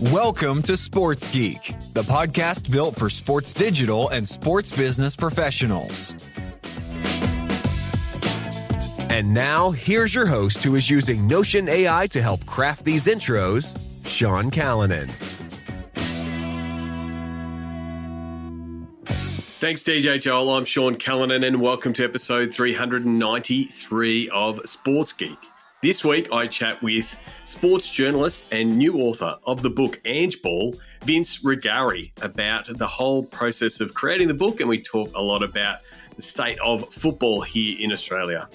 Welcome to Sports Geek, the podcast built for sports digital and sports business professionals. And now, here's your host who is using Notion AI to help craft these intros, Sean Callanan. Thanks, DJ Joel. I'm Sean Callanan, and welcome to episode 393 of Sports Geek. This week, I chat with sports journalist and new author of the book Angeball, Vince Rugari, about the whole process of creating the book, and we talk a lot about the state of football here in Australia.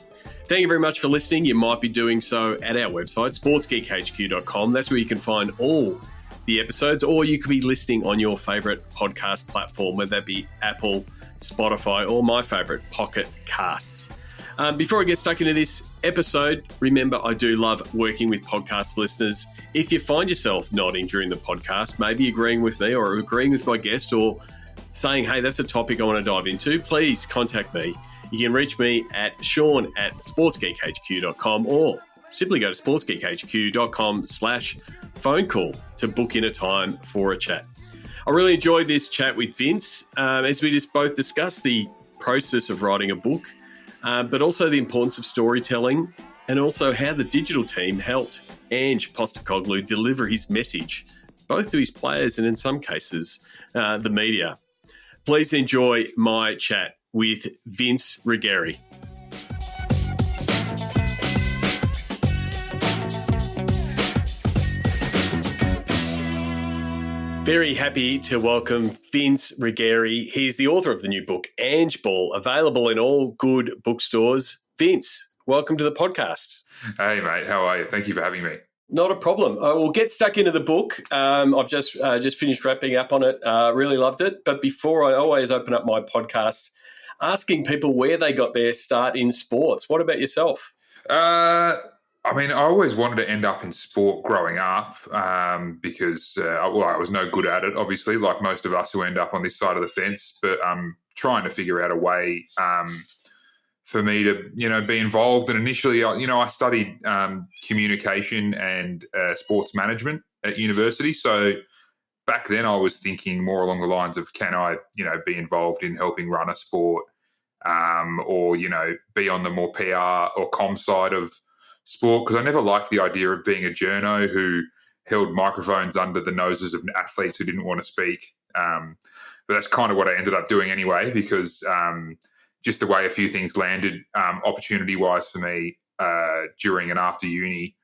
Thank you very much for listening. You might be doing so at our website, sportsgeekhq.com. That's where you can find all the episodes, or you could be listening on your favourite podcast platform, whether that be Apple, Spotify, or my favourite, Pocket Casts. Before I get stuck into this episode, remember I do love working with podcast listeners. If you find yourself nodding during the podcast, maybe agreeing with me or agreeing with my guest or saying, hey, that's a topic I want to dive into, please contact me. You can reach me at sean@sportsgeekhq.com or simply go to sportsgeekhq.com/phone call to book in a time for a chat. I really enjoyed this chat with Vince as we just both discussed the process of writing a book, but also the importance of storytelling and also how the digital team helped Ange Postecoglou deliver his message, both to his players and in some cases, the media. Please enjoy my chat with Vince Rugari. Very happy to welcome Vince Rugari. He's the author of the new book, Angeball, available in all good bookstores. Vince, welcome to the podcast. Hey, mate. How are you? Thank you for having me. Not a problem. We'll get stuck into the book. I've just finished wrapping up on it. Really loved it. But before, I always open up my podcast asking people where they got their start in sports. What about yourself? I always wanted to end up in sport growing up because, I was no good at it, obviously, like most of us who end up on this side of the fence. But I'm trying to figure out a way for me to, be involved. And initially, I studied communication and sports management at university. So back then, I was thinking more along the lines of, can I, be involved in helping run a sport or, be on the more PR or comm side of sport, because I never liked the idea of being a journo who held microphones under the noses of athletes who didn't want to speak. But that's kind of what I ended up doing anyway, because just the way a few things landed opportunity-wise for me during and after uni,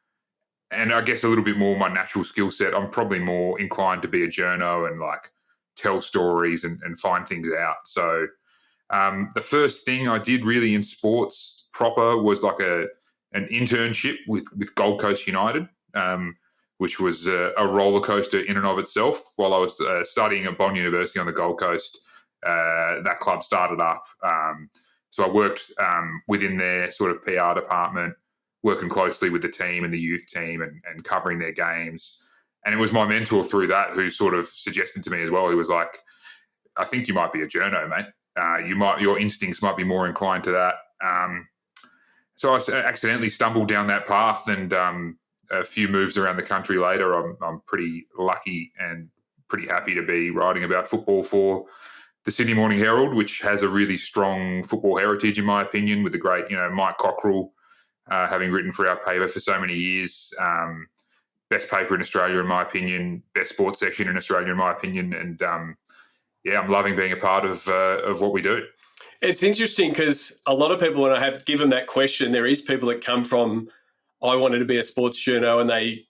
and I guess a little bit more my natural skill set, I'm probably more inclined to be a journo and like tell stories and find things out. So the first thing I did really in sports proper was like an internship with Gold Coast United, which was a roller coaster in and of itself. While I was studying at Bond University on the Gold Coast, that club started up. So I worked within their sort of PR department, working closely with the team and the youth team and covering their games. And it was my mentor through that who sort of suggested to me as well. He was like, I think you might be a journo, mate. Your instincts might be more inclined to that. So I accidentally stumbled down that path, and a few moves around the country later, I'm pretty lucky and pretty happy to be writing about football for the Sydney Morning Herald, which has a really strong football heritage, in my opinion, with the great, Mike Cockrell, having written for our paper for so many years. Best paper in Australia, in my opinion, best sports section in Australia, in my opinion. And I'm loving being a part of what we do. It's interesting because a lot of people, when I have given that question, there is people that come from, I wanted to be a sports journo, and they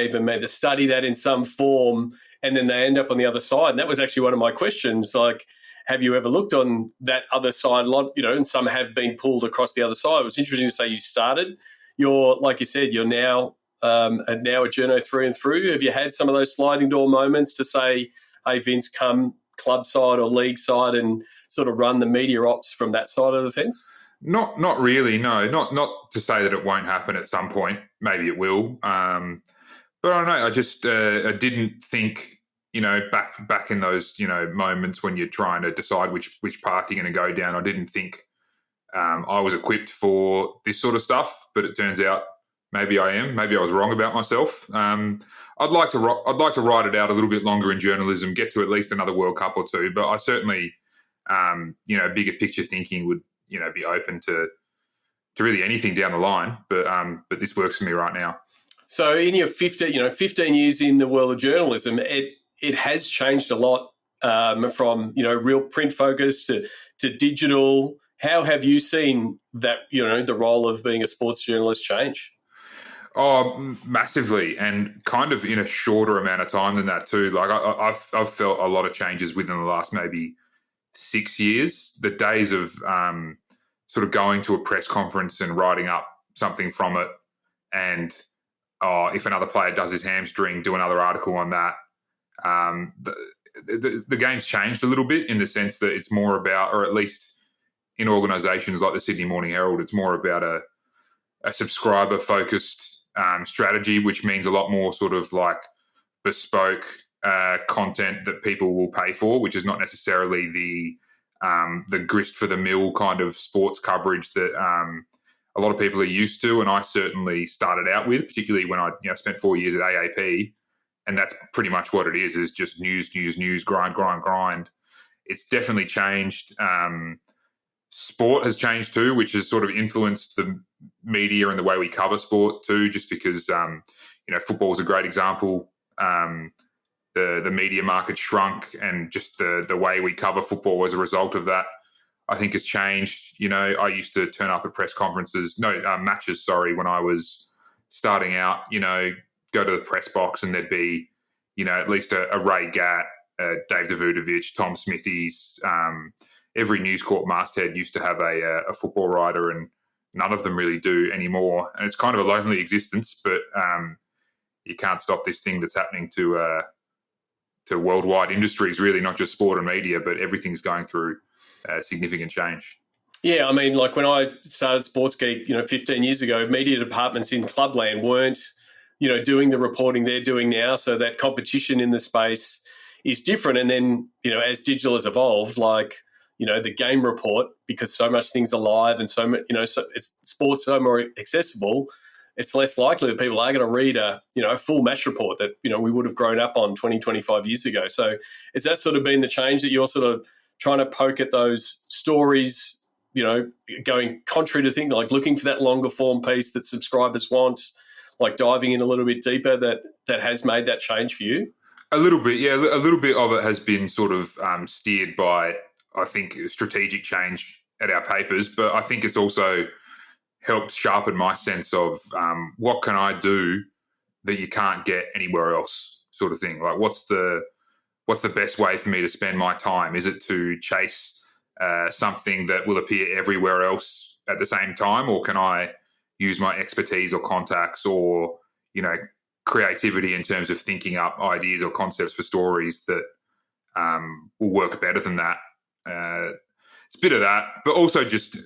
even made to study that in some form, and then they end up on the other side. And that was actually one of my questions, like, have you ever looked on that other side? And some have been pulled across the other side. It was interesting to say you started. Like you said, you're now a journo through and through. Have you had some of those sliding door moments to say, hey, Vince, come club side or league side and sort of run the media ops from that side of the fence? Not really, no. Not to say that it won't happen at some point. Maybe it will. But I don't know. I just I didn't think, back in those, moments when you're trying to decide which path you're going to go down, I didn't think I was equipped for this sort of stuff. But it turns out Maybe I am. Maybe I was wrong about myself. I'd like to ride it out a little bit longer in journalism, get to at least another World Cup or two. But I certainly, bigger picture thinking would be open to really anything down the line. But this works for me right now. So in your 15 years in the world of journalism, it has changed a lot from real print focus to digital. How have you seen that the role of being a sports journalist change? Oh, massively, and kind of in a shorter amount of time than that too. Like I've felt a lot of changes within the last maybe 6 years. The days of sort of going to a press conference and writing up something from it, and if another player does his hamstring, do another article on that. The game's changed a little bit in the sense that it's more about, or at least in organisations like the Sydney Morning Herald, it's more about a subscriber-focused strategy, which means a lot more sort of like bespoke content that people will pay for, which is not necessarily the grist for the mill kind of sports coverage that a lot of people are used to. And I certainly started out with, particularly when I spent 4 years at AAP, and that's pretty much what it is just news, grind. It's definitely changed. Sport has changed too, which has sort of influenced the media and the way we cover sport too, just because, football is a great example. The media market shrunk, and just the way we cover football as a result of that, I think has changed. I used to turn up at matches, when I was starting out, go to the press box and there'd be, at least a Ray Gatt, Dave Davutovic, Tom Smithies, every News Corp masthead used to have a football writer, and none of them really do anymore. And it's kind of a lonely existence, but you can't stop this thing that's happening to worldwide industries, really, not just sport and media, but everything's going through significant change. Yeah, I mean, like when I started Sports Geek, 15 years ago, media departments in Clubland weren't, doing the reporting they're doing now. So that competition in the space is different. And then, as digital has evolved, like, the game report, because so much things are live and so much, so it's sports so more accessible, it's less likely that people are going to read a full match report that, we would have grown up on 20, 25 years ago. So has that sort of been the change, that you're sort of trying to poke at those stories, going contrary to things, like looking for that longer form piece that subscribers want, like diving in a little bit deeper, that has made that change for you? A little bit, yeah. A little bit of it has been sort of steered by, I think, strategic change at our papers, but I think it's also helped sharpen my sense of what can I do that you can't get anywhere else, sort of thing. Like, what's the best way for me to spend my time? Is it to chase something that will appear everywhere else at the same time, or can I use my expertise or contacts or creativity in terms of thinking up ideas or concepts for stories that will work better than that? It's a bit of that, but also just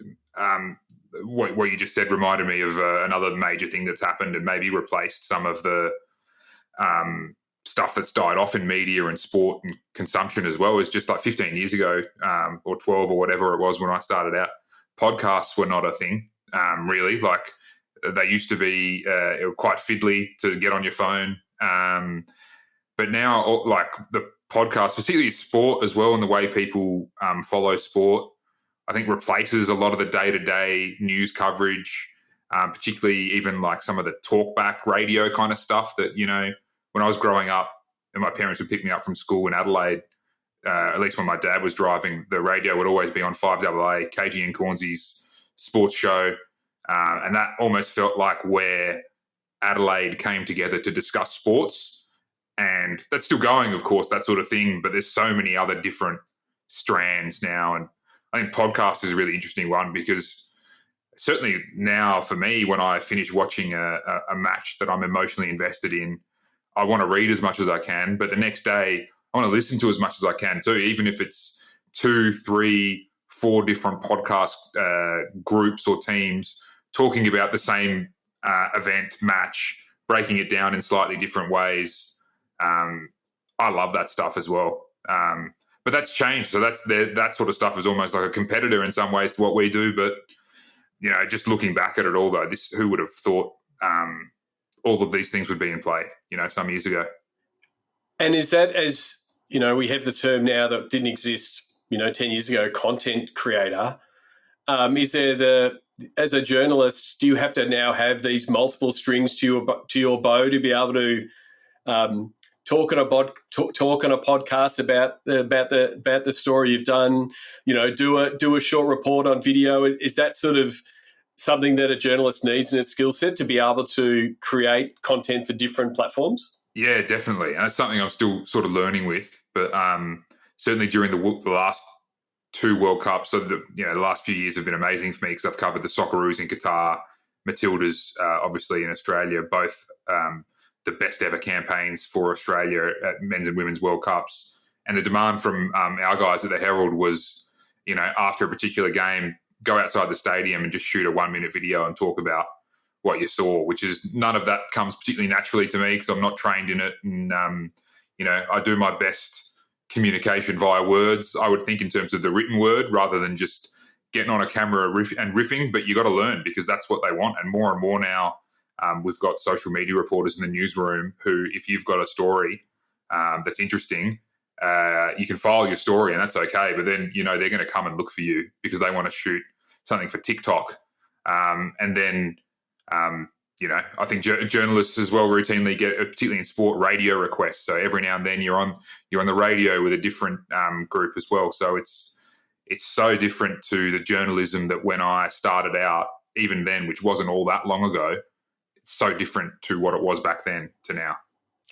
what you just said reminded me of another major thing that's happened and maybe replaced some of the stuff that's died off in media and sport and consumption as well. Is just like 15 years ago or 12 or whatever it was when I started out, podcasts were not a thing, really. Like, they used to be quite fiddly to get on your phone. But now, like, the podcast, particularly sport as well, and the way people follow sport, I think replaces a lot of the day-to-day news coverage, particularly even like some of the talkback radio kind of stuff that, when I was growing up and my parents would pick me up from school in Adelaide, at least when my dad was driving, the radio would always be on 5AA, KG and Cornsey's sports show. And that almost felt like where Adelaide came together to discuss sports. And that's still going, of course, that sort of thing. But there's so many other different strands now. And I think podcast is a really interesting one, because certainly now for me, when I finish watching a match that I'm emotionally invested in, I want to read as much as I can. But the next day, I want to listen to as much as I can too, even if it's 2, 3, 4 different podcast groups or teams talking about the same event, match, breaking it down in slightly different ways. I love that stuff as well. But that's changed. So that sort of stuff is almost like a competitor in some ways to what we do. But, just looking back at it all, though, who would have thought all of these things would be in play, some years ago. And is that, as we have the term now that didn't exist, 10 years ago, content creator. Is there as a journalist, do you have to now have these multiple strings to your bow to be able to talk on a podcast about the story you've done? Do a short report on video. Is that sort of something that a journalist needs in its skill set to be able to create content for different platforms? Yeah, definitely. And it's something I'm still sort of learning with. But certainly during the last 2 World Cups, so the last few years have been amazing for me because I've covered the Socceroos in Qatar, Matildas, obviously in Australia, both the best ever campaigns for Australia at men's and women's World Cups. And the demand from our guys at the Herald was, after a particular game, go outside the stadium and just shoot a 1-minute video and talk about what you saw, which is none of that comes particularly naturally to me because I'm not trained in it. And, I do my best communication via words, I would think, in terms of the written word rather than just getting on a camera and riffing. But you got to learn because that's what they want. And more now, we've got social media reporters in the newsroom who, if you've got a story that's interesting, you can file your story and that's okay. But then, they're going to come and look for you because they want to shoot something for TikTok. And then, I think journalists as well routinely get, particularly in sport, radio requests. So every now and then you're on the radio with a different group as well. So it's so different to the journalism that when I started out, even then, which wasn't all that long ago, it's so different to what it was back then to now.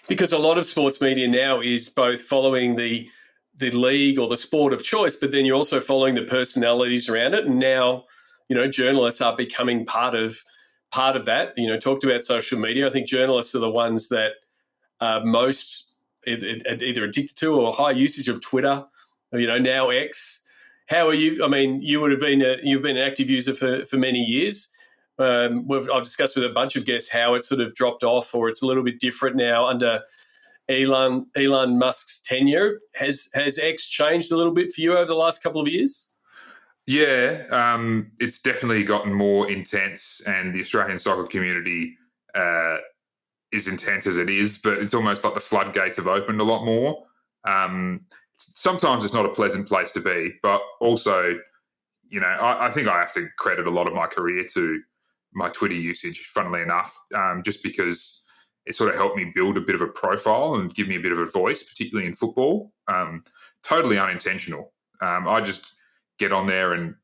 Because a lot of sports media now is both following the league or the sport of choice, but then you're also following the personalities around it. And now, journalists are becoming part of that. Talked about social media. I think journalists are the ones that are most either addicted to or high usage of Twitter, now X. How are you? I mean, you've been an active user for many years. I've discussed with a bunch of guests how it sort of dropped off or it's a little bit different now under Elon Musk's tenure. Has X changed a little bit for you over the last couple of years? Yeah, it's definitely gotten more intense, and the Australian soccer community is intense as it is, but it's almost like the floodgates have opened a lot more. Sometimes it's not a pleasant place to be, but also, I think I have to credit a lot of my career to my Twitter usage, funnily enough, just because it sort of helped me build a bit of a profile and give me a bit of a voice, particularly in football. Totally unintentional. I just get on there and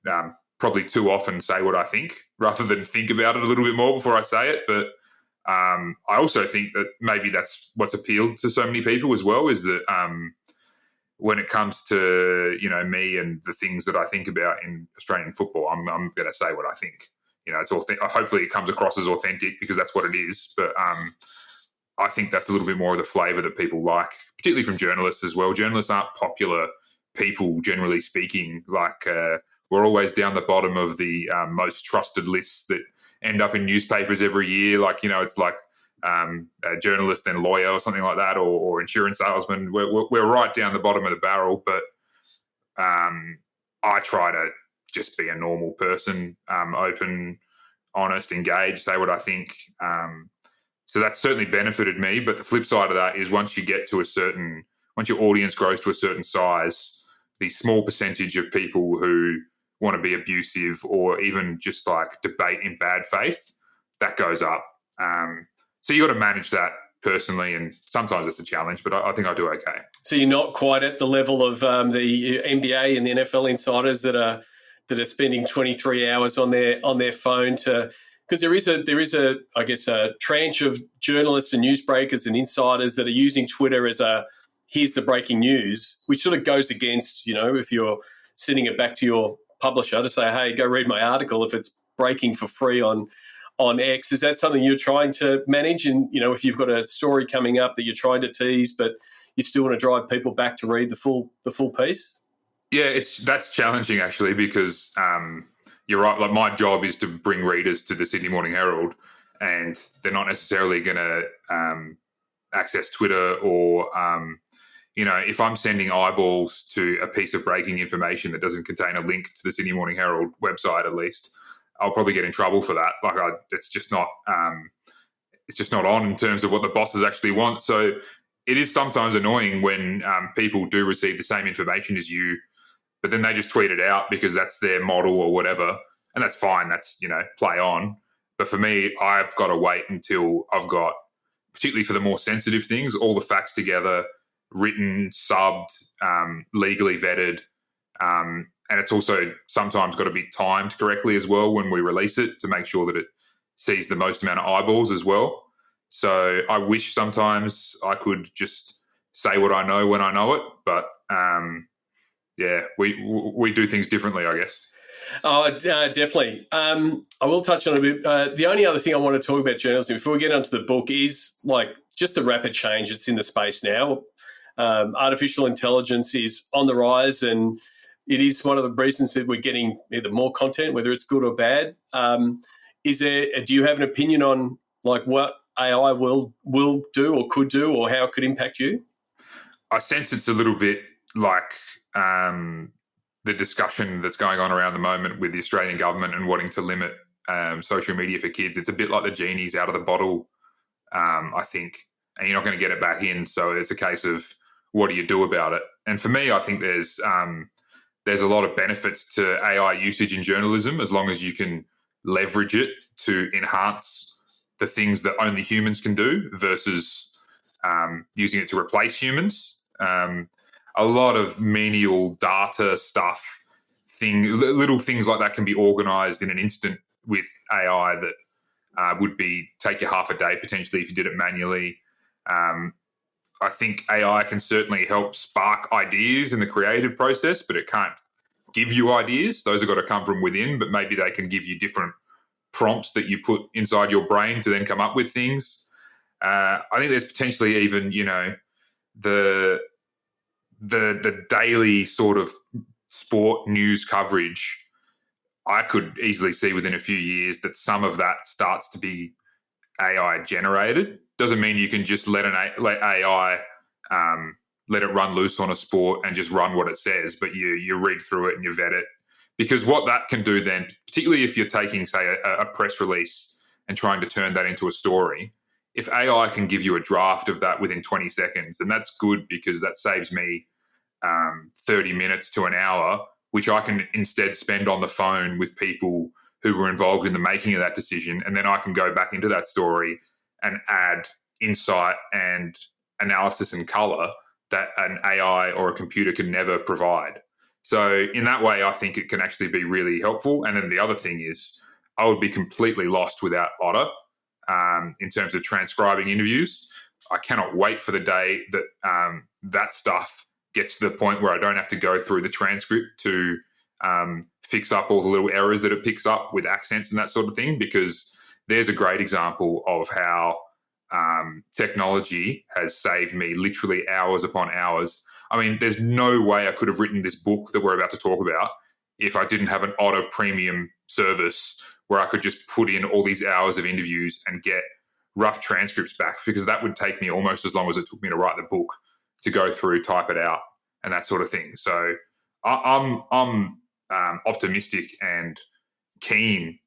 probably too often say what I think rather than think about it a little bit more before I say it. But I also think that maybe that's what's appealed to so many people as well, is that when it comes to, me and the things that I think about in Australian football, I'm going to say what I think. It's hopefully it comes across as authentic because that's what it is. But I think that's a little bit more of the flavour that people like, particularly from journalists as well. Journalists aren't popular people, generally speaking. We're always down the bottom of the most trusted lists that end up in newspapers every year. It's like a journalist and lawyer or something like that, or insurance salesman. We're right down the bottom of the barrel. But I try to just be a normal person, open, honest, engaged, say what I think. So that's certainly benefited me. But the flip side of that is once your audience grows to a certain size, the small percentage of people who want to be abusive or even just debate in bad faith, that goes up. So you got to manage that personally, and sometimes it's a challenge, but I think I do okay. So you're not quite at the level of the NBA and the NFL insiders that are spending 23 hours on their phone because there is a I guess a tranche of journalists and newsbreakers and insiders that are using Twitter as here's the breaking news, which sort of goes against, if you're sending it back to your publisher to say, hey, go read my article if it's breaking for free on X. Is that something you're trying to manage? And, if you've got a story coming up that you're trying to tease, but you still want to drive people back to read the full piece? Yeah, that's challenging actually, because you're right. My job is to bring readers to the Sydney Morning Herald, and they're not necessarily going to access Twitter or if I'm sending eyeballs to a piece of breaking information that doesn't contain a link to the Sydney Morning Herald website, at least, I'll probably get in trouble for that. It's just not it's just not on in terms of what the bosses actually want. So it is sometimes annoying when people do receive the same information as you, but then they just tweet it out because that's their model or whatever. And that's fine. That's, play on. But for me, I've got to wait until I've got, particularly for the more sensitive things, all the facts together, written, subbed, legally vetted. And it's also sometimes got to be timed correctly as well when we release it to make sure that it sees the most amount of eyeballs as well. So I wish sometimes I could just say what I know when I know it. But we do things differently, I guess. Oh, definitely. I will touch on a bit. The only other thing I want to talk about journalism before we get onto the book is just the rapid change that's in the space now. Artificial intelligence is on the rise, and it is one of the reasons that we're getting either more content, whether it's good or bad. Do you have an opinion on what AI will do or could do, or how it could impact you? I sense it's a little bit like the discussion that's going on around the moment with the Australian government and wanting to limit social media for kids. It's a bit like the genie's out of the bottle, I think, and you're not going to get it back in. So it's a case of what do you do about it? And for me, I think there's a lot of benefits to AI usage in journalism as long as you can leverage it to enhance the things that only humans can do versus using it to replace humans. A lot of menial data stuff, little things like that can be organised in an instant with AI that would take you half a day potentially if you did it manually. I think AI can certainly help spark ideas in the creative process, but it can't give you ideas. Those have got to come from within, but maybe they can give you different prompts that you put inside your brain to then come up with things. I think there's potentially even, the daily sort of sport news coverage. I could easily see within a few years that some of that starts to be AI generated. Doesn't mean you can just let AI let it run loose on a sport and just run what it says, but you read through it and you vet it. Because what that can do then, particularly if you're taking, say, a press release and trying to turn that into a story, if AI can give you a draft of that within 20 seconds, then that's good because that saves me 30 minutes to an hour, which I can instead spend on the phone with people who were involved in the making of that decision. And then I can go back into that story and add insight and analysis and color that an AI or a computer can never provide. So in that way, I think it can actually be really helpful. And then the other thing is I would be completely lost without Otter in terms of transcribing interviews. I cannot wait for the day that that stuff gets to the point where I don't have to go through the transcript to fix up all the little errors that it picks up with accents and that sort of thing, because there's a great example of how technology has saved me literally hours upon hours. I mean, there's no way I could have written this book that we're about to talk about if I didn't have an Otter premium service where I could just put in all these hours of interviews and get rough transcripts back, because that would take me almost as long as it took me to write the book to go through, type it out, and that sort of thing. So I'm optimistic and keen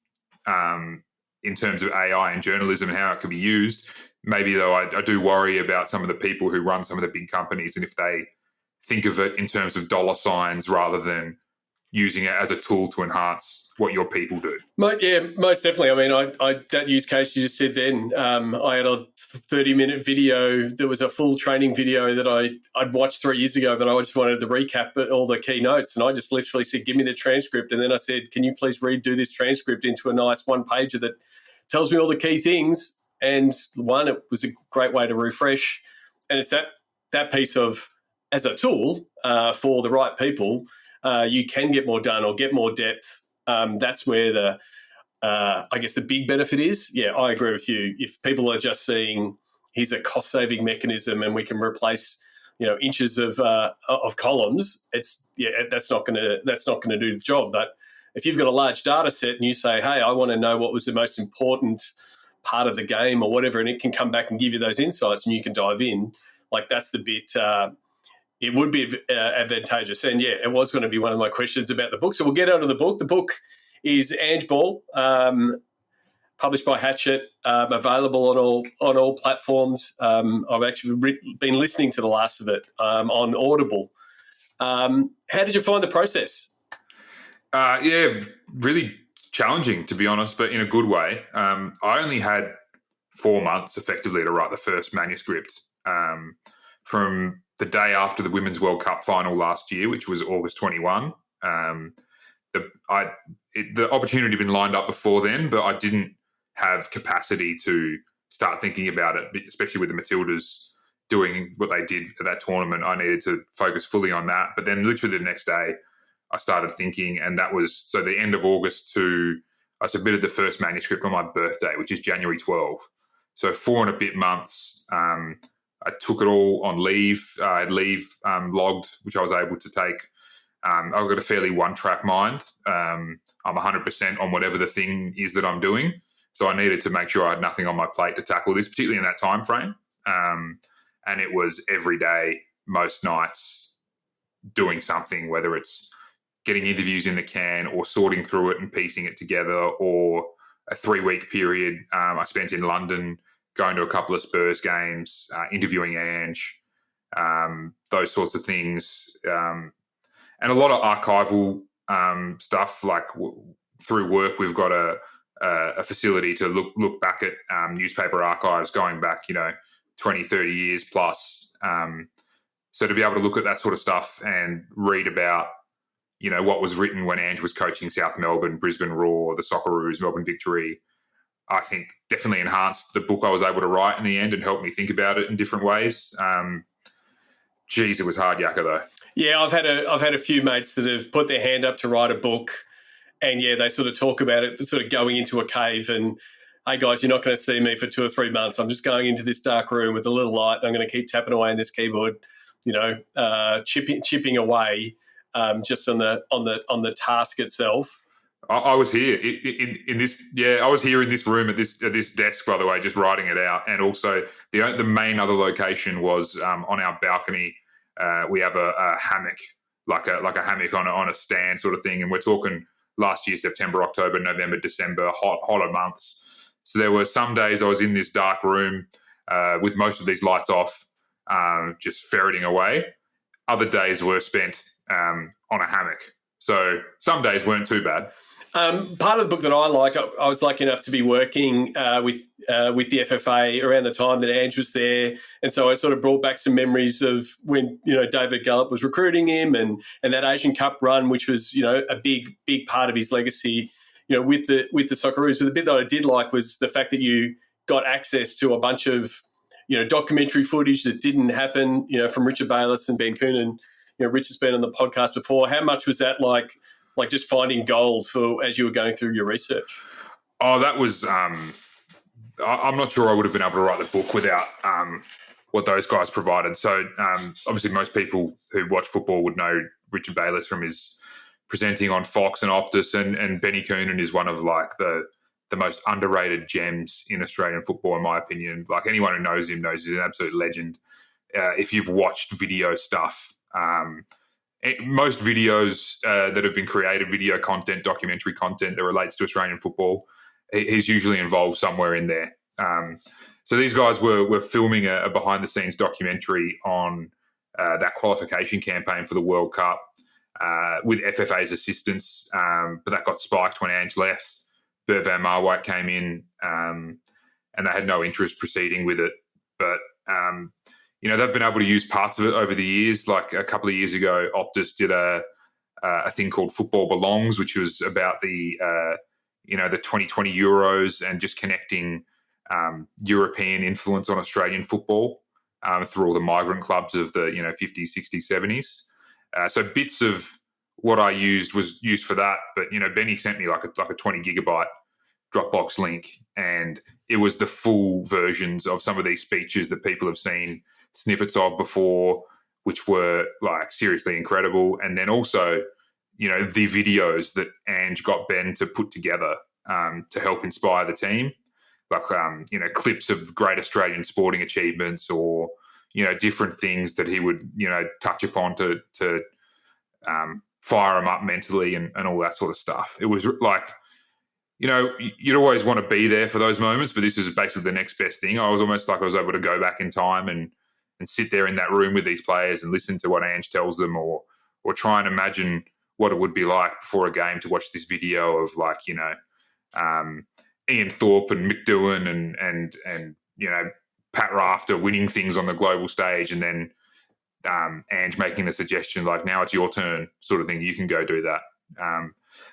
in terms of AI and journalism and how it can be used. Maybe, though, I do worry about some of the people who run some of the big companies, and if they think of it in terms of dollar signs rather than using it as a tool to enhance what your people do. Yeah, most definitely. I mean, I that use case you just said then, I had a 30-minute video. There was a full training video that I'd watched 3 years ago, but I just wanted to recap all the key notes. And I just literally said, give me the transcript. And then I said, can you please redo this transcript into a nice one-pager that tells me all the key things? And one, it was a great way to refresh. And it's that piece of, as a tool for the right people, you can get more done or get more depth. That's where I guess the big benefit is. Yeah, I agree with you. If people are just seeing here's a cost-saving mechanism and we can replace inches of columns, that's not going to do the job. But if you've got a large data set and you say, hey, I want to know what was the most important part of the game or whatever, and it can come back and give you those insights and you can dive in, that's the bit. It would be advantageous. And, yeah, it was going to be one of my questions about the book. So we'll get onto the book. The book is Angeball, published by Hatchet, available on all platforms. I've actually been listening to the last of it on Audible. How did you find the process? Yeah, really challenging, to be honest, but in a good way. I only had 4 months effectively to write the first manuscript, from the day after the Women's World Cup final last year, which was August 21. The opportunity had been lined up before then, but I didn't have capacity to start thinking about it, especially with the Matildas doing what they did at that tournament. I needed to focus fully on that. But then literally the next day, I started thinking, and that was so the end of August I submitted the first manuscript on my birthday, which is January 12. So 4 and a bit months. I took it all on leave. I had leave logged, which I was able to take. I've got a fairly one-track mind. I'm 100% on whatever the thing is that I'm doing. So I needed to make sure I had nothing on my plate to tackle this, particularly in that time frame. And it was every day, most nights, doing something, whether it's getting interviews in the can or sorting through it and piecing it together, or a 3-week period I spent in London going to a couple of Spurs games, interviewing Ange, those sorts of things. And a lot of archival stuff, like through work, we've got a facility to look back at newspaper archives going back, 20, 30 years plus. So to be able to look at that sort of stuff and read about, what was written when Ange was coaching South Melbourne, Brisbane Roar, the Socceroos, Melbourne Victory, I think definitely enhanced the book I was able to write in the end and helped me think about it in different ways. Geez, it was hard yakka though. Yeah, I've had a few mates that have put their hand up to write a book, and yeah, they sort of talk about it, sort of going into a cave and, hey guys, you're not going to see me for 2 or 3 months. I'm just going into this dark room with a little light. And I'm going to keep tapping away on this keyboard, chipping away, just on the task itself. I was here in this. Yeah, I was here in this room at this desk, by the way, just writing it out. And also the main other location was on our balcony. We have a hammock, like a hammock on a stand sort of thing. And we're talking last year, September, October, November, December, hotter months. So there were some days I was in this dark room with most of these lights off, just ferreting away. Other days were spent on a hammock. So some days weren't too bad. Part of the book that I like, I was lucky enough to be working with the FFA around the time that Ange was there, and so it sort of brought back some memories of when David Gallup was recruiting him, and that Asian Cup run, which was a big part of his legacy, with the Socceroos. But the bit that I did like was the fact that you got access to a bunch of documentary footage that didn't happen, from Richard Bayliss and Ben Coonan. Richard's been on the podcast before. How much was that like just finding gold as you were going through your research? Oh, that was, I'm not sure I would have been able to write the book without what those guys provided. So obviously most people who watch football would know Richard Bayliss from his presenting on Fox and Optus, and Benny Coonan is one of the most underrated gems in Australian football, in my opinion. Like, anyone who knows him knows he's an absolute legend. If you've watched video stuff, most videos that have been created, video content, documentary content that relates to Australian football, he's usually involved somewhere in there. So these guys were filming a behind-the-scenes documentary on that qualification campaign for the World Cup with FFA's assistance, but that got spiked when Ange left. Bert van Marwijk came in, and they had no interest proceeding with it. But they've been able to use parts of it over the years. Like a couple of years ago, Optus did a thing called Football Belongs, which was about the 2020 Euros and just connecting European influence on Australian football through all the migrant clubs of the 50s, 60s, 70s. So bits of what I used was used for that. But Benny sent me like a 20 gigabyte Dropbox link, and it was the full versions of some of these speeches that people have seen snippets of before, which were seriously incredible. And then also, the videos that Ange got Ben to put together to help inspire the team, clips of great Australian sporting achievements, or different things that he would touch upon to fire him up mentally and all that sort of stuff. It was you'd always want to be there for those moments, but this is basically the next best thing. I was almost like I was able to go back in time and sit there in that room with these players and listen to what Ange tells them, or try and imagine what it would be like before a game to watch this video of Ian Thorpe and Mick Doohan and Pat Rafter winning things on the global stage, and then Ange making the suggestion like, now it's your turn, sort of thing. You can go do that.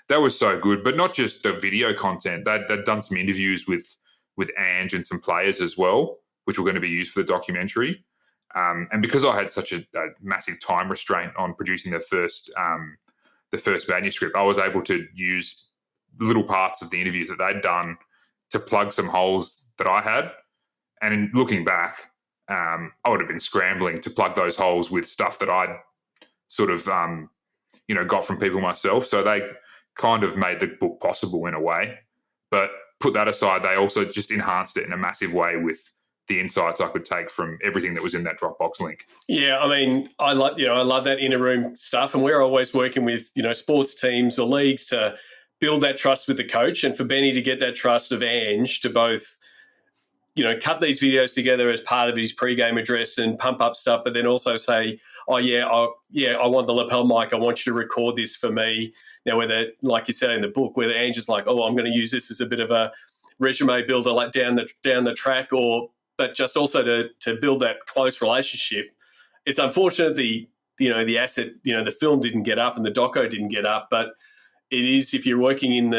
That was so good, but not just the video content. They'd done some interviews with Ange and some players as well, which were going to be used for the documentary. And because I had such a massive time restraint on producing the first manuscript, I was able to use little parts of the interviews that they'd done to plug some holes that I had. And in looking back, I would have been scrambling to plug those holes with stuff that I'd sort of, got from people myself. So they kind of made the book possible in a way. But put that aside, they also just enhanced it in a massive way with the insights I could take from everything that was in that Dropbox link. Yeah, I mean, I love that inner room stuff, and we're always working with sports teams or leagues to build that trust with the coach, and for Benny to get that trust of Ange to both cut these videos together as part of his pre-game address and pump up stuff, but then also say, I want the lapel mic. I want you to record this for me. Now, whether, like you said in the book, whether Ange is like, I'm going to use this as a bit of a resume builder, like down the track, but just also to build that close relationship. It's unfortunate the asset, the film didn't get up and the doco didn't get up, but it is, if you're working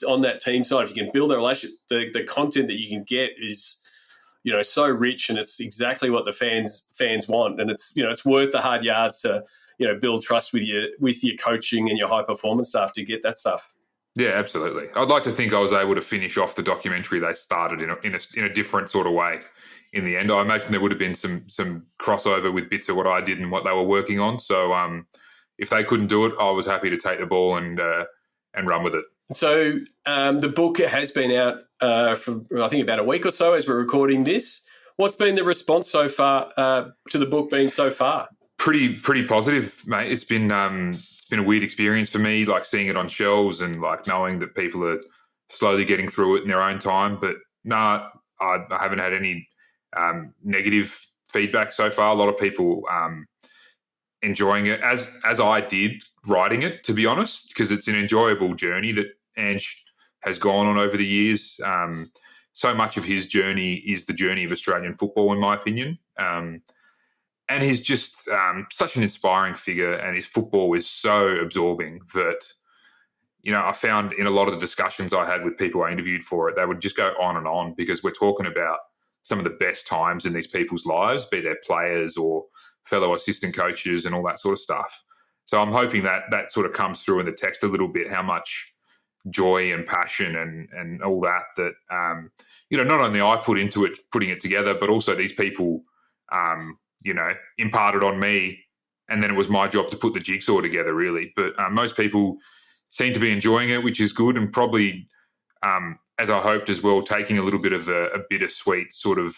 on that team side, if you can build a relationship, the content that you can get is so rich, and it's exactly what the fans want, and it's worth the hard yards to build trust with your coaching and your high performance staff to get that stuff. Yeah, absolutely. I'd like to think I was able to finish off the documentary they started in a different sort of way. In the end, I imagine there would have been some crossover with bits of what I did and what they were working on. So if they couldn't do it, I was happy to take the ball and run with it. So the book has been out for, I think, about a week or so as we're recording this. What's been the response so far to the book been so far? Pretty positive, mate. It's been a weird experience for me, like seeing it on shelves and like knowing that people are slowly getting through it in their own time. But no, I haven't had any negative feedback so far. A lot of people enjoying it, as I did writing it, to be honest, because it's an enjoyable journey that Ange has gone on over the years. So much of his journey is the journey of Australian football, in my opinion. And he's just such an inspiring figure, and his football is so absorbing that, I found in a lot of the discussions I had with people I interviewed for it, they would just go on and on, because we're talking about some of the best times in these people's lives, be they players or fellow assistant coaches and all that sort of stuff. So I'm hoping that sort of comes through in the text a little bit, how much joy and passion and all that not only I put into it, putting it together, but also these people, imparted on me, and then it was my job to put the jigsaw together, really. But most people seem to be enjoying it, which is good, and probably, as I hoped as well, taking a little bit of a bittersweet sort of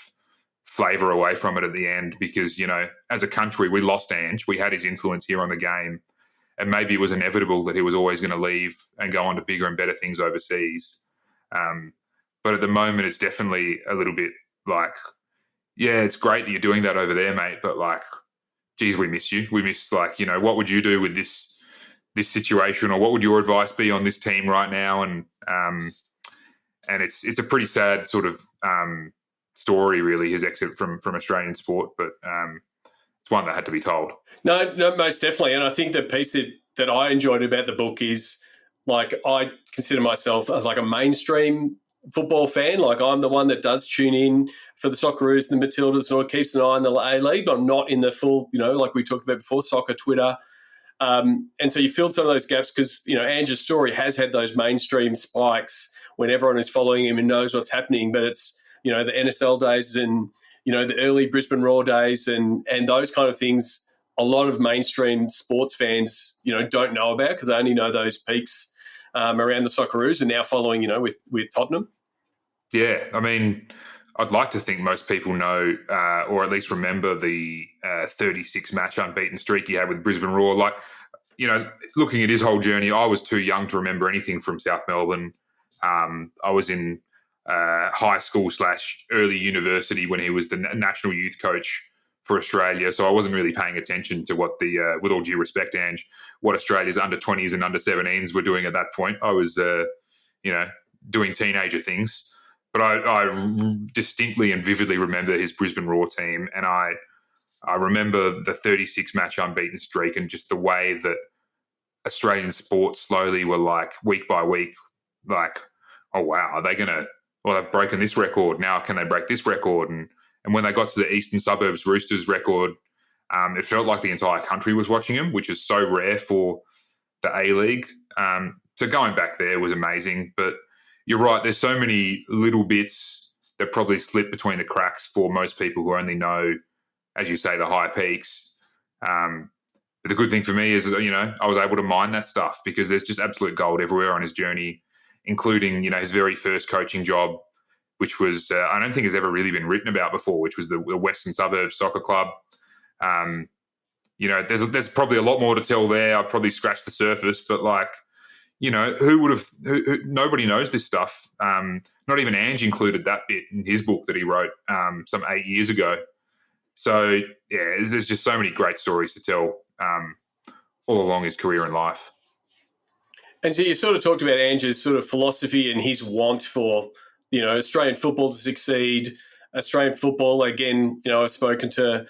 flavour away from it at the end, because, as a country, we lost Ange. We had his influence here on the game, and maybe it was inevitable that he was always going to leave and go on to bigger and better things overseas. But at the moment, it's definitely a little bit like, yeah, it's great that you're doing that over there, mate, but like, geez, we miss you. We miss, like, what would you do with this situation, or what would your advice be on this team right now? And it's a pretty sad sort of story, really, his exit from Australian sport, but it's one that had to be told. No, most definitely. And I think the piece that I enjoyed about the book is, like, I consider myself as like a mainstream football fan. Like, I'm the one that does tune in for the Socceroos and the Matildas, or keeps an eye on the A-League, but I'm not in the full, like we talked about before, soccer Twitter. And so you filled some of those gaps because, Ange's story has had those mainstream spikes when everyone is following him and knows what's happening. But it's, the NSL days and, the early Brisbane Roar days and those kind of things, a lot of mainstream sports fans, don't know about, because they only know those peaks around the Socceroos, and now following, with Tottenham. Yeah, I mean, I'd like to think most people know, or at least remember, the 36-match unbeaten streak he had with Brisbane Roar. Like, looking at his whole journey, I was too young to remember anything from South Melbourne. I was in high school / early university when he was the national youth coach for Australia. So I wasn't really paying attention to what with all due respect, Ange, what Australia's under 20s and under 17s were doing at that point. I was, doing teenager things. But I distinctly and vividly remember his Brisbane Roar team, and I remember the 36-match unbeaten streak and just the way that Australian sports slowly were like, week by week, like, oh, wow, are they going to, well, they've broken this record. Now can they break this record? And when they got to the Eastern Suburbs Roosters record, it felt like the entire country was watching him, which is so rare for the A-League. So going back there was amazing. But you're right, there's so many little bits that probably slip between the cracks for most people who only know, as you say, the high peaks. But the good thing for me is, I was able to mine that stuff because there's just absolute gold everywhere on his journey, including, his very first coaching job, which was, I don't think has ever really been written about before, which was the Western Suburbs Soccer Club. There's probably a lot more to tell there. I've probably scratched the surface, but who would have, nobody knows this stuff. Not even Ange included that bit in his book that he wrote some 8 years ago. So, yeah, there's just so many great stories to tell all along his career and life. And so you sort of talked about Ange's sort of philosophy and his want for, Australian football to succeed. Australian football, again, I've spoken to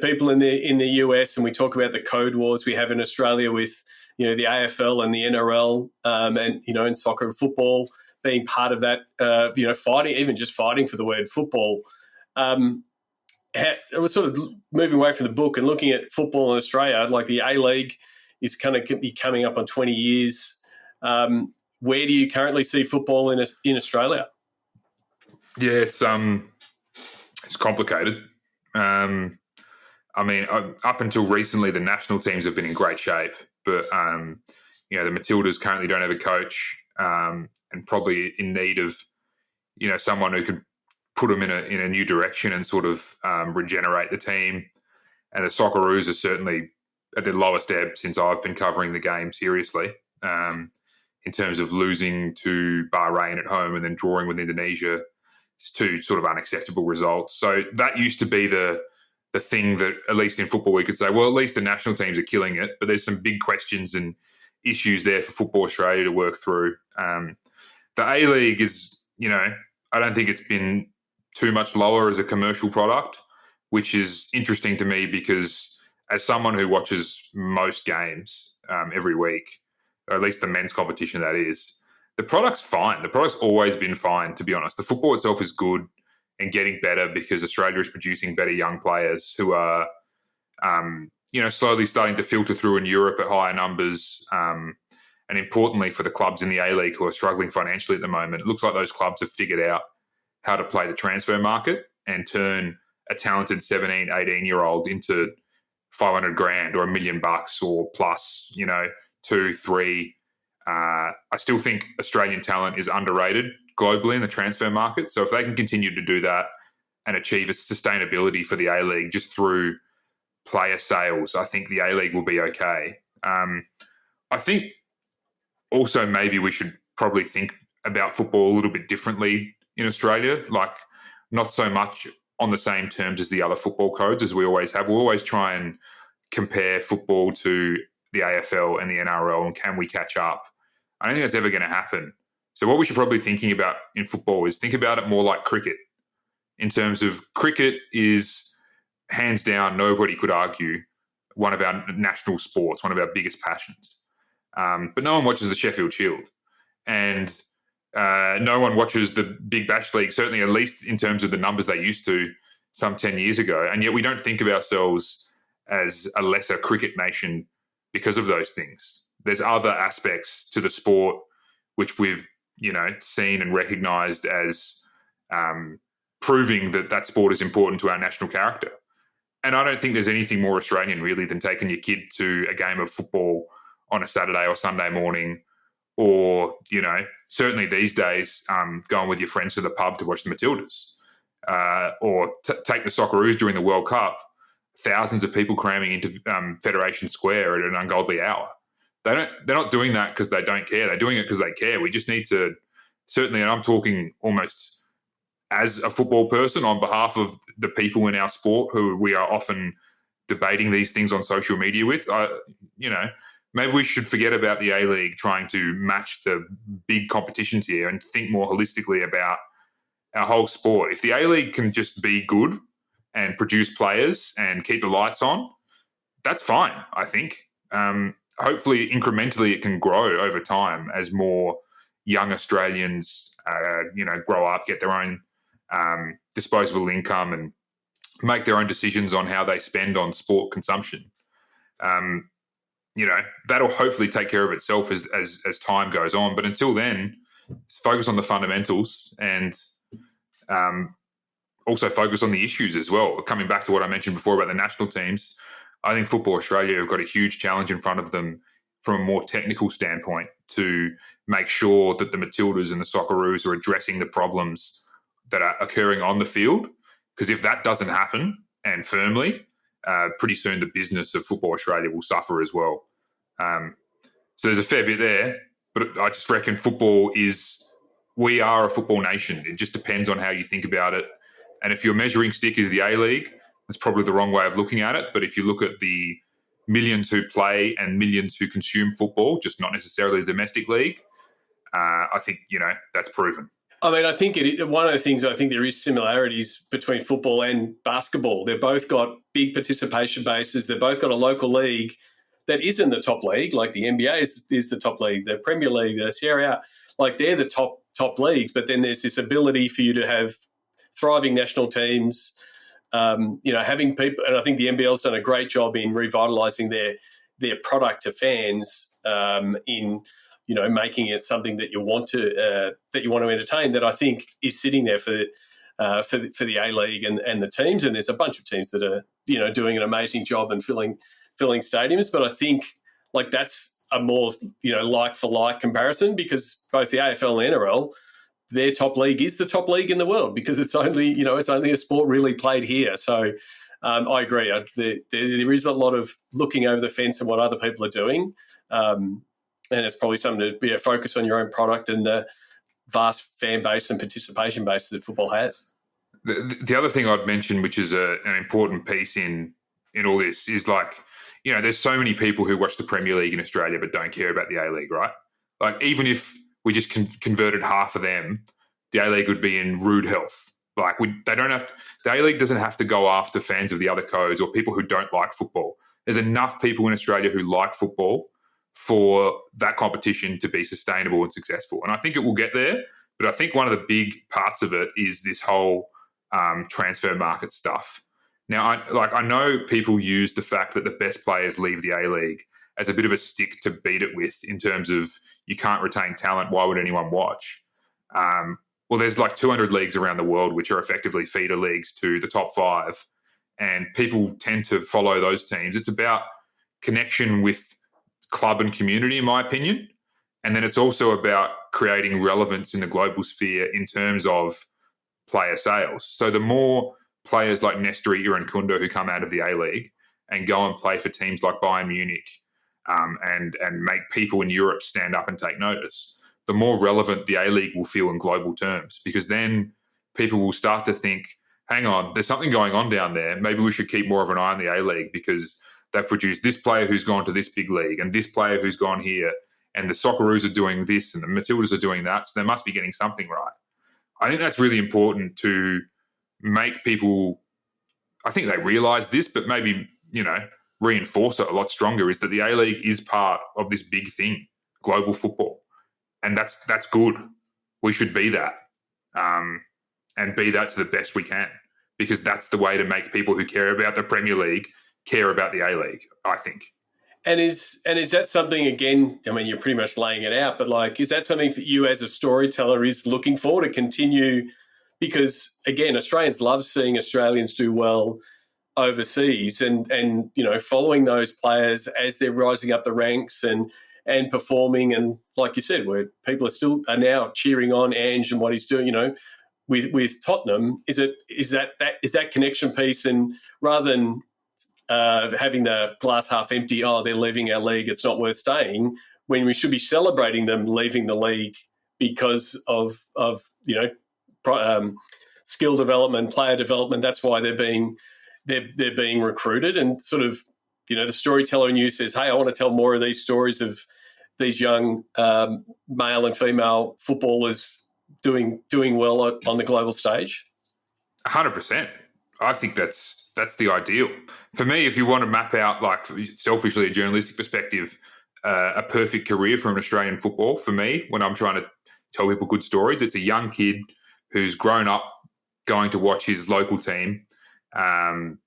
people in the US, and we talk about the code wars we have in Australia with, the AFL and the NRL, and, in soccer and football being part of that, fighting for the word football. I was sort of moving away from the book and looking at football in Australia, like the A-League is kind of be coming up on 20 years. Where do you currently see football in Australia? Yeah, it's complicated. Up until recently, the national teams have been in great shape, but the Matildas currently don't have a coach, and probably in need of someone who could put them in a new direction and sort of regenerate the team. And the Socceroos are certainly at their lowest ebb since I've been covering the game seriously, in terms of losing to Bahrain at home and then drawing with Indonesia. It's two sort of unacceptable results. So that used to be the thing that, at least in football, we could say, well, at least the national teams are killing it, but there's some big questions and issues there for Football Australia to work through. The A-League is, I don't think it's been too much lower as a commercial product, which is interesting to me because as someone who watches most games every week, or at least the men's competition that is, the product's fine. The product's always been fine, to be honest. The football itself is good and getting better because Australia is producing better young players who are, slowly starting to filter through in Europe at higher numbers. And importantly, for the clubs in the A-League who are struggling financially at the moment, it looks like those clubs have figured out how to play the transfer market and turn a talented 17, 18-year-old into 500 grand or $1 million or plus, 2, 3. I still think Australian talent is underrated globally in the transfer market. So if they can continue to do that and achieve a sustainability for the A-League just through player sales, I think the A-League will be okay. I think also maybe we should probably think about football a little bit differently in Australia, like not so much on the same terms as the other football codes as we always have. We'll always try and compare football to the AFL and the NRL and can we catch up? I don't think that's ever going to happen. So what we should probably be thinking about in football is think about it more like cricket. In terms of cricket is hands down, nobody could argue, one of our national sports, one of our biggest passions. But no one watches the Sheffield Shield. And no one watches the Big Bash League, certainly at least in terms of the numbers they used to some 10 years ago. And yet we don't think of ourselves as a lesser cricket nation because of those things. There's other aspects to the sport which we've, seen and recognised as proving that sport is important to our national character. And I don't think there's anything more Australian really than taking your kid to a game of football on a Saturday or Sunday morning, or, certainly these days, going with your friends to the pub to watch the Matildas, or take the Socceroos during the World Cup, thousands of people cramming into Federation Square at an ungodly hour. They're not doing that because they don't care. They're doing it because they care. We just need to certainly, and I'm talking almost as a football person on behalf of the people in our sport who we are often debating these things on social media with, maybe we should forget about the A-League trying to match the big competitions here and think more holistically about our whole sport. If the A-League can just be good and produce players and keep the lights on, that's fine, I think. Hopefully, incrementally, it can grow over time as more young Australians, grow up, get their own disposable income and make their own decisions on how they spend on sport consumption. That'll hopefully take care of itself as time goes on. But until then, focus on the fundamentals and also focus on the issues as well. Coming back to what I mentioned before about the national teams, I think Football Australia have got a huge challenge in front of them from a more technical standpoint to make sure that the Matildas and the Socceroos are addressing the problems that are occurring on the field. Because if that doesn't happen, and firmly, pretty soon the business of Football Australia will suffer as well. So there's a fair bit there, but I just reckon we are a football nation. It just depends on how you think about it. And if your measuring stick is the A-League, that's probably the wrong way of looking at it. But if you look at the millions who play and millions who consume football, just not necessarily the domestic league, I think, that's proven. I mean, I think one of the things I think there is similarities between football and basketball. They've both got big participation bases. They've both got a local league that isn't the top league, like the NBA is the top league, the Premier League, the Serie A, like they're the top leagues. But then there's this ability for you to have thriving national teams, having people, and I think the NBL's done a great job in revitalising their product to fans in making it something that you want to entertain. That I think is sitting there for the A-League and the teams, and there's a bunch of teams that are doing an amazing job and filling stadiums. But I think like that's a more like for like comparison, because both the AFL and NRL, their top league is the top league in the world because it's only a sport really played here. So I agree. There is a lot of looking over the fence and what other people are doing. And it's probably something to focus on your own product and the vast fan base and participation base that football has. The other thing I'd mention, which is an important piece in all this, is like, there's so many people who watch the Premier League in Australia but don't care about the A-League, right? Like, even if we just converted half of them, the A-League would be in rude health. Like, the A-League doesn't have to go after fans of the other codes or people who don't like football. There's enough people in Australia who like football for that competition to be sustainable and successful. And I think it will get there, but I think one of the big parts of it is this whole transfer market stuff. Now, I know people use the fact that the best players leave the A-League as a bit of a stick to beat it with in terms of you can't retain talent, why would anyone watch? Well, there's like 200 leagues around the world which are effectively feeder leagues to the top five, and people tend to follow those teams. It's about connection with club and community, in my opinion. And then it's also about creating relevance in the global sphere in terms of player sales. So the more players like Nestor Irankunda who come out of the A-League and go and play for teams like Bayern Munich and make people in Europe stand up and take notice, the more relevant the A-League will feel in global terms, because then people will start to think, hang on, there's something going on down there. Maybe we should keep more of an eye on the A-League because they've produced this player who's gone to this big league and this player who's gone here, and the Socceroos are doing this and the Matildas are doing that, so they must be getting something right. I think that's really important to make people, I think they realise this, but maybe, reinforce it a lot stronger, is that the A-League is part of this big thing, global football. And that's good. We should be that and be that to the best we can, because that's the way to make people who care about the Premier League care about the A-League, I think. And is that something, again, I mean, you're pretty much laying it out, but like, is that something that you as a storyteller is looking for to continue? Because, again, Australians love seeing Australians do well overseas and following those players as they're rising up the ranks and performing. And like you said, where people are now cheering on Ange and what he's doing, with Tottenham. Is that connection piece, and rather than having the glass half empty, they're leaving our league, it's not worth staying, when we should be celebrating them leaving the league because of skill development, player development. That's why they're being recruited, and sort of, the storyteller in you says, hey, I want to tell more of these stories of these young male and female footballers doing well on the global stage. 100%. I think that's the ideal. For me, if you want to map out, like, selfishly, a journalistic perspective, a perfect career for an Australian football, for me, when I'm trying to tell people good stories, it's a young kid who's grown up going to watch his local team,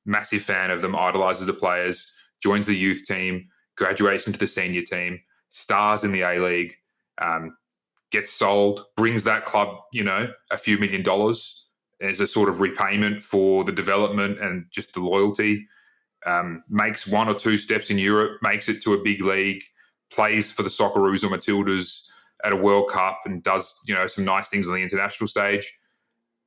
massive fan of them, idolises the players, joins the youth team, graduates into the senior team, stars in the A-League, gets sold, brings that club, a few $1 million as a sort of repayment for the development and just the loyalty, makes 1 or 2 steps in Europe, makes it to a big league, plays for the Socceroos or Matildas at a World Cup and does, some nice things on the international stage,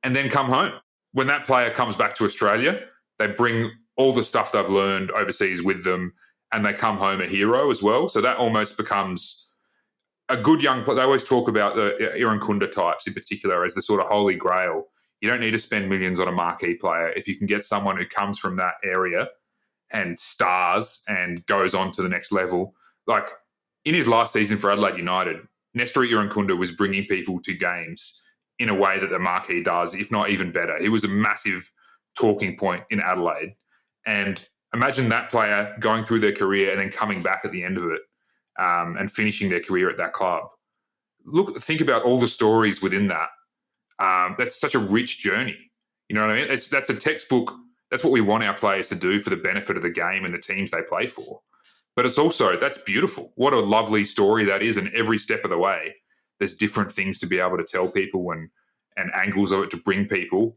and then come home. When that player comes back to Australia, they bring all the stuff they've learned overseas with them, and they come home a hero as well. So that almost becomes a good young player. They always talk about the Irankunda types in particular as the sort of holy grail. You don't need to spend millions on a marquee player. If you can get someone who comes from that area and stars and goes on to the next level. Like, in his last season for Adelaide United, Nestor Irankunda was bringing people to games in a way that the marquee does, if not even better. He was a massive talking point in Adelaide. And imagine that player going through their career and then coming back at the end of it, and finishing their career at that club. Think about all the stories within that. That's such a rich journey. You know what I mean? That's a textbook. That's what we want our players to do for the benefit of the game and the teams they play for. But it's also, that's beautiful. What a lovely story that is. And every step of the way, there's different things to be able to tell people and angles of it to bring people.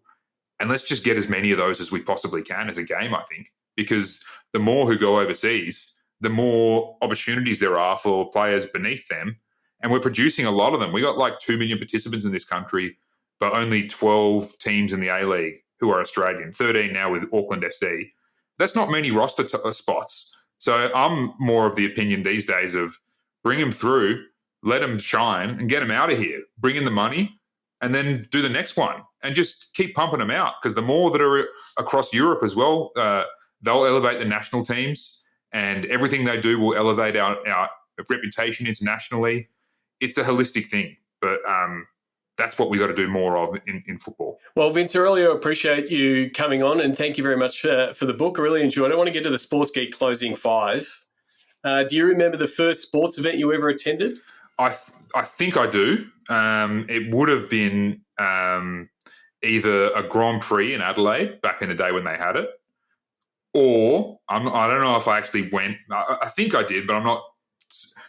And let's just get as many of those as we possibly can as a game, I think. Because the more who go overseas, the more opportunities there are for players beneath them. And we're producing a lot of them. We got like 2 million participants in this country, but only 12 teams in the A-League who are Australian, 13 now with Auckland FC. That's not many roster spots. So I'm more of the opinion these days of bring them through, let them shine, and get them out of here. Bring in the money, and then do the next one. And just keep pumping them out, because the more that are across Europe as well, they'll elevate the national teams, and everything they do will elevate our reputation internationally. It's a holistic thing, but that's what we got to do more of in football. Well, Vince, earlier, I appreciate you coming on, and thank you very much for the book. I really enjoyed it. I want to get to the Sports Geek closing 5. Do you remember the first sports event you ever attended? I think I do. It would have been either a Grand Prix in Adelaide back in the day when they had it, or I don't know if I actually went. I think I did, but I'm not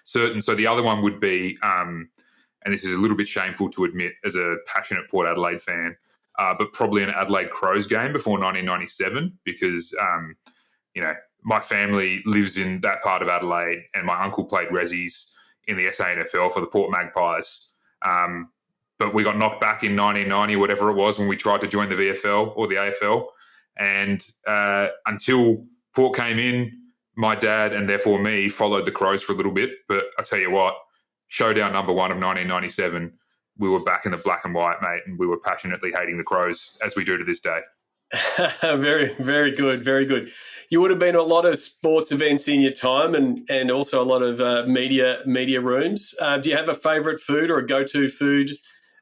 certain. So the other one would be, and this is a little bit shameful to admit as a passionate Port Adelaide fan, but probably an Adelaide Crows game before 1997, because my family lives in that part of Adelaide, and my uncle played resis in the SANFL for the Port Magpies. But we got knocked back in 1990, whatever it was, when we tried to join the VFL or the AFL. And until Port came in, my dad, and therefore me, followed the Crows for a little bit. But I tell you what, showdown number 1 of 1997, we were back in the black and white, mate, and we were passionately hating the Crows, as we do to this day. Very, very good, very good. You would have been at a lot of sports events in your time, and also a lot of media rooms. Do you have a favourite food or a go-to food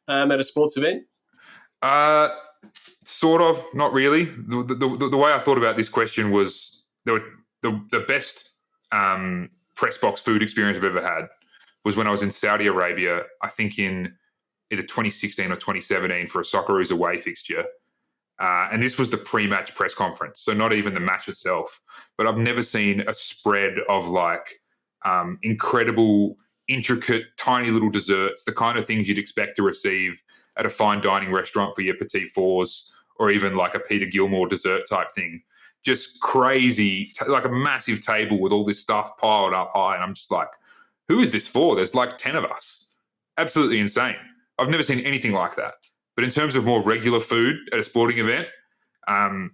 at a sports event? Sort of, not really. The way I thought about this question was the best press box food experience I've ever had was when I was in Saudi Arabia, I think in either 2016 or 2017 for a Socceroos away fixture. And this was the pre-match press conference, so not even the match itself. But I've never seen a spread of incredible, intricate, tiny little desserts, the kind of things you'd expect to receive at a fine dining restaurant for your petit fours, or even like a Peter Gilmore dessert type thing. Just crazy, like a massive table with all this stuff piled up high. And I'm just like, who is this for? There's like 10 of us. Absolutely insane. I've never seen anything like that. But in terms of more regular food at a sporting event, I'm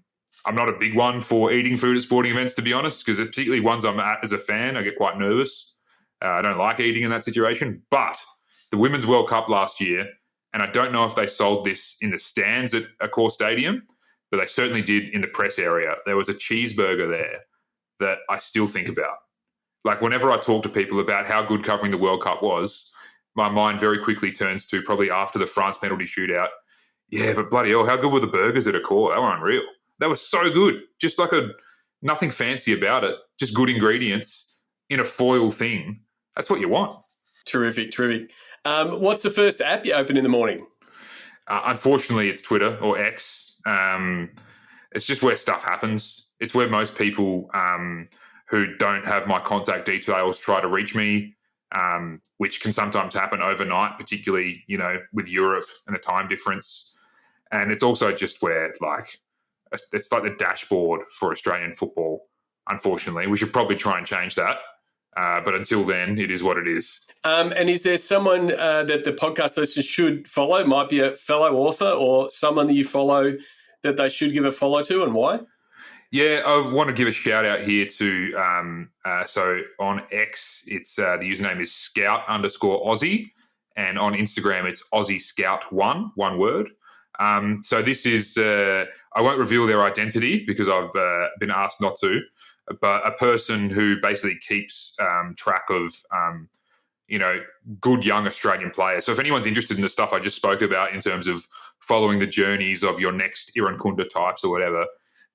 not a big one for eating food at sporting events, to be honest, because particularly ones I'm at as a fan, I get quite nervous. I don't like eating in that situation. But the Women's World Cup last year, and I don't know if they sold this in the stands at Accor Stadium, but they certainly did in the press area. There was a cheeseburger there that I still think about. Like, whenever I talk to people about how good covering the World Cup was, my mind very quickly turns to probably after the France penalty shootout. Yeah, but bloody hell, how good were the burgers at Accor? They were unreal. That was so good. Just like nothing fancy about it. Just good ingredients in a foil thing. That's what you want. Terrific. What's the first app you open in the morning? Unfortunately, it's Twitter or X. It's just where stuff happens. It's where most people who don't have my contact details try to reach me, which can sometimes happen overnight, particularly, with Europe and the time difference. And it's also just where, it's like the dashboard for Australian football, unfortunately. We should probably try and change that. But until then, it is what it is. And is there someone that the podcast listeners should follow? Might be a fellow author or someone that you follow that they should give a follow to, and why? Yeah, I want to give a shout out here to, so on X, it's the username is Scout_Aussie, and on Instagram, it's Aussie Scout1, one word. So this is, I won't reveal their identity because I've been asked not to, but a person who basically keeps track of, good young Australian players. So if anyone's interested in the stuff I just spoke about in terms of following the journeys of your next Irankunda types or whatever,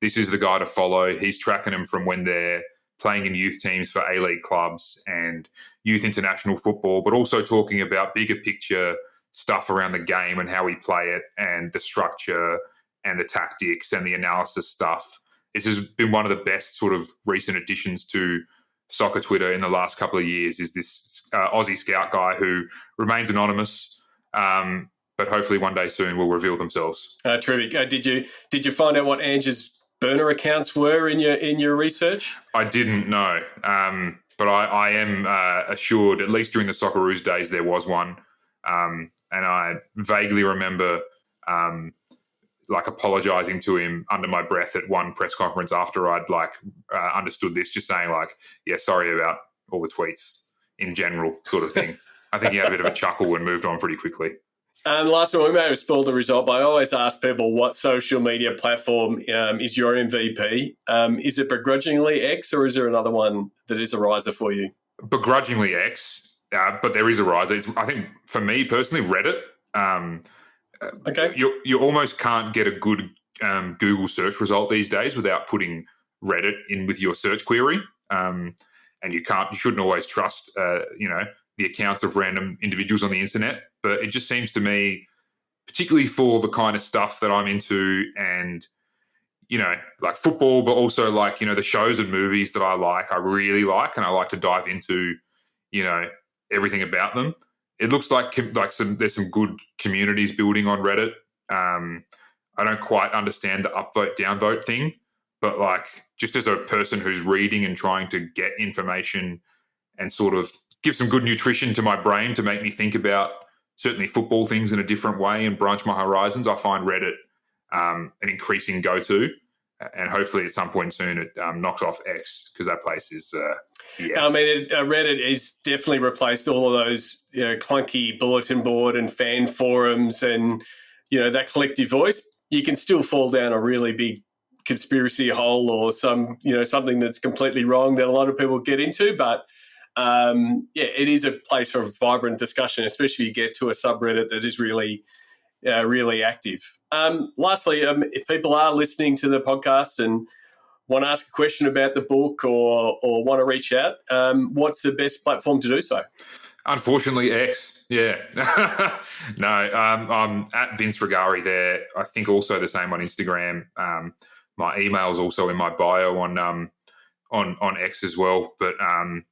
this is the guy to follow. He's tracking them from when they're playing in youth teams for A-League clubs and youth international football, but also talking about bigger picture stuff around the game and how we play it and the structure and the tactics and the analysis stuff. This has been one of the best sort of recent additions to soccer Twitter in the last couple of years, is this Aussie Scout guy who remains anonymous, but hopefully one day soon will reveal themselves. Terrific. Did you find out what Ange's burner accounts were in your research? I didn't know, but I am assured, at least during the Socceroos days, there was one, and I vaguely remember apologising to him under my breath at one press conference after I'd understood this, just saying yeah, sorry about all the tweets in general, sort of thing. I think he had a bit of a chuckle and moved on pretty quickly. Last one, we may have spoiled the result, but I always ask people what social media platform is your MVP. Is it begrudgingly X, or is there another one that is a riser for you? Begrudgingly X, but there is a riser. I think for me personally, Reddit. Okay. You almost can't get a good Google search result these days without putting Reddit in with your search query, and you shouldn't always trust the accounts of random individuals on the internet. But it just seems to me, particularly for the kind of stuff that I'm into and, like football, but also the shows and movies that I really like, and I like to dive into, everything about them. It looks like there's some good communities building on Reddit. I don't quite understand the upvote, downvote thing, but just as a person who's reading and trying to get information and sort of give some good nutrition to my brain to make me think about certainly football things in a different way and branch my horizons, I find Reddit an increasing go-to. And hopefully at some point soon it knocks off X, because that place is, yeah. I mean, Reddit has definitely replaced all of those clunky bulletin board and fan forums and, that collective voice. You can still fall down a really big conspiracy hole or something that's completely wrong that a lot of people get into. But, it is a place for a vibrant discussion, especially if you get to a subreddit that is really, really active. Lastly, if people are listening to the podcast and want to ask a question about the book or want to reach out, what's the best platform to do so? Unfortunately, X. Yeah. No, I'm at Vince Rugari there. I think also the same on Instagram. My email is also in my bio on X as well. But I'm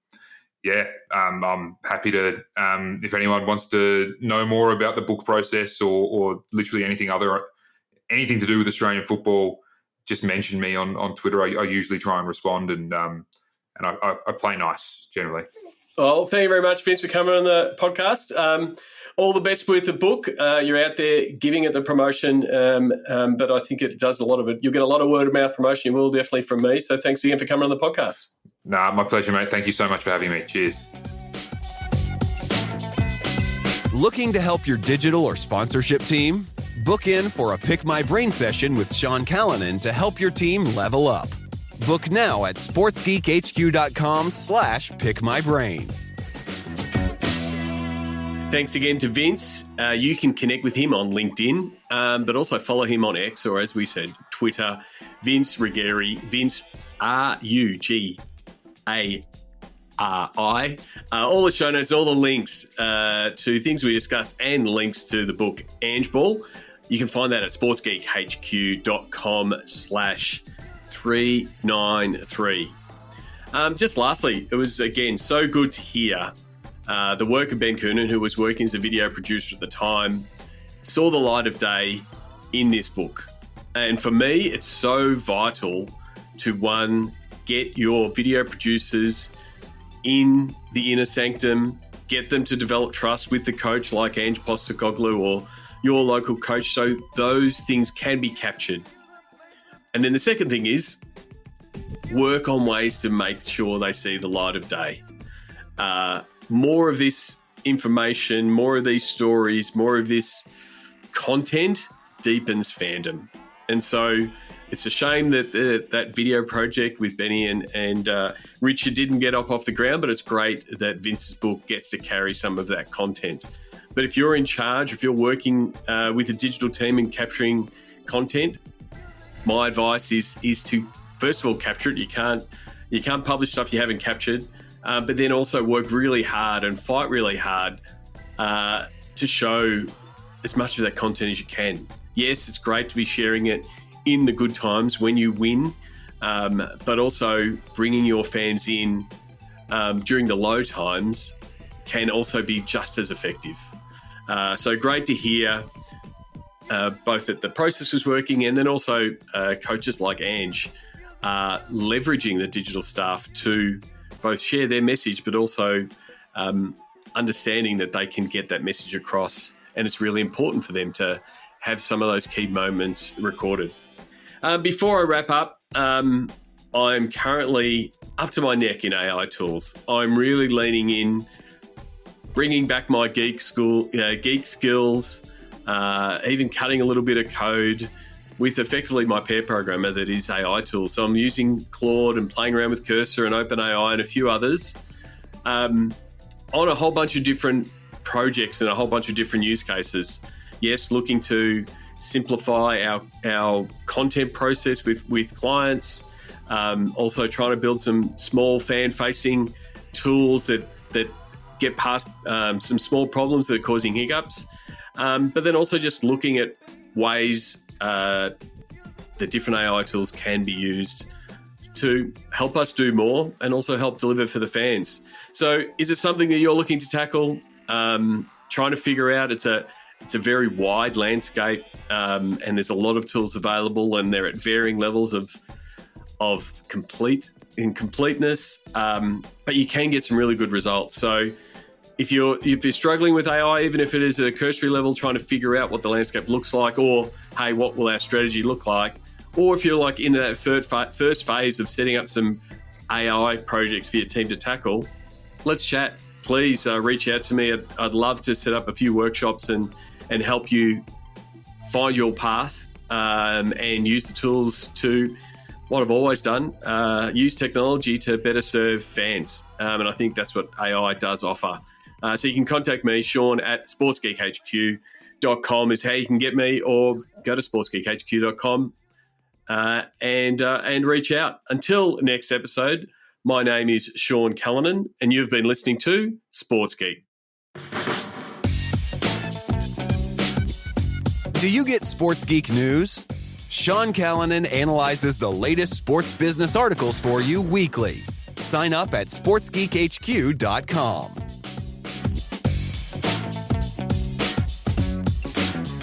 happy to, if anyone wants to know more about the book process or literally anything to do with Australian football, just mention me on Twitter. I usually try and respond, and I play nice generally. Well, thank you very much, Vince, for coming on the podcast. All the best with the book. You're out there giving it the promotion, but I think it does a lot of it. You'll get a lot of word of mouth promotion. You will, definitely, from me. So thanks again for coming on the podcast. Nah, my pleasure, mate. Thank you so much for having me. Cheers. Looking to help your digital or sponsorship team? Book in for a Pick My Brain session with Sean Callanan to help your team level up. Book now at sportsgeekhq.com/pickmybrain. Thanks again to Vince. You can connect with him on LinkedIn, but also follow him on X, or as we said, Twitter, Vince Rugari, Vince Rugari. All the show notes, all the links to things we discussed and links to the book Angeball. You can find that at sportsgeekhq.com/393. Just lastly, it was, again, so good to hear the work of Ben Coonan, who was working as a video producer at the time, saw the light of day in this book. And for me, it's so vital to, one, get your video producers in the inner sanctum, get them to develop trust with the coach like Ange Postecoglou or your local coach, so those things can be captured. And then the second thing is work on ways to make sure they see the light of day. More of this information, more of these stories, more of this content deepens fandom. And so it's a shame that that video project with Benny and Richard didn't get off the ground, but it's great that Vince's book gets to carry some of that content. But if you're in charge, if you're working with a digital team and capturing content, my advice is to, first of all, capture it. You can't publish stuff you haven't captured. But then also work really hard and fight really hard to show as much of that content as you can. Yes, it's great to be sharing it in the good times when you win, but also bringing your fans in during the low times can also be just as effective. So great to hear both that the process was working and then also coaches like Ange leveraging the digital staff to both share their message, but also understanding that they can get that message across. And it's really important for them to have some of those key moments recorded. Before I wrap up, I'm currently up to my neck in AI tools. I'm really leaning in, bringing back my geek skills, even cutting a little bit of code with effectively my pair programmer that is AI tools. So I'm using Claude and playing around with Cursor and OpenAI and a few others on a whole bunch of different projects and a whole bunch of different use cases. Yes, looking to simplify our content process with clients, also trying to build some small fan-facing tools that get past some small problems that are causing hiccups, but then also just looking at ways the different AI tools can be used to help us do more and also help deliver for the fans. So is it something that you're looking to tackle, trying to figure out? It's a very wide landscape, and there's a lot of tools available, and they're at varying levels of completeness, but you can get some really good results. So if you're struggling with AI, even if it is at a cursory level, trying to figure out what the landscape looks like, or hey, what will our strategy look like, or if you're like in that first phase of setting up some AI projects for your team to tackle, let's chat. Please reach out to me. I'd love to set up a few workshops and help you find your path and use the tools to, what I've always done, use technology to better serve fans. And I think that's what AI does offer. So you can contact me, Sean, at sportsgeekhq.com is how you can get me, or go to sportsgeekhq.com and reach out. Until next episode, my name is Sean Callanan, and you've been listening to Sports Geek. Do you get Sports Geek news? Sean Callanan analyzes the latest sports business articles for you weekly. Sign up at sportsgeekhq.com.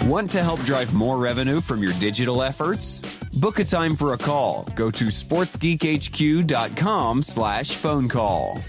Want to help drive more revenue from your digital efforts? Book a time for a call. Go to sportsgeekhq.com/phone call.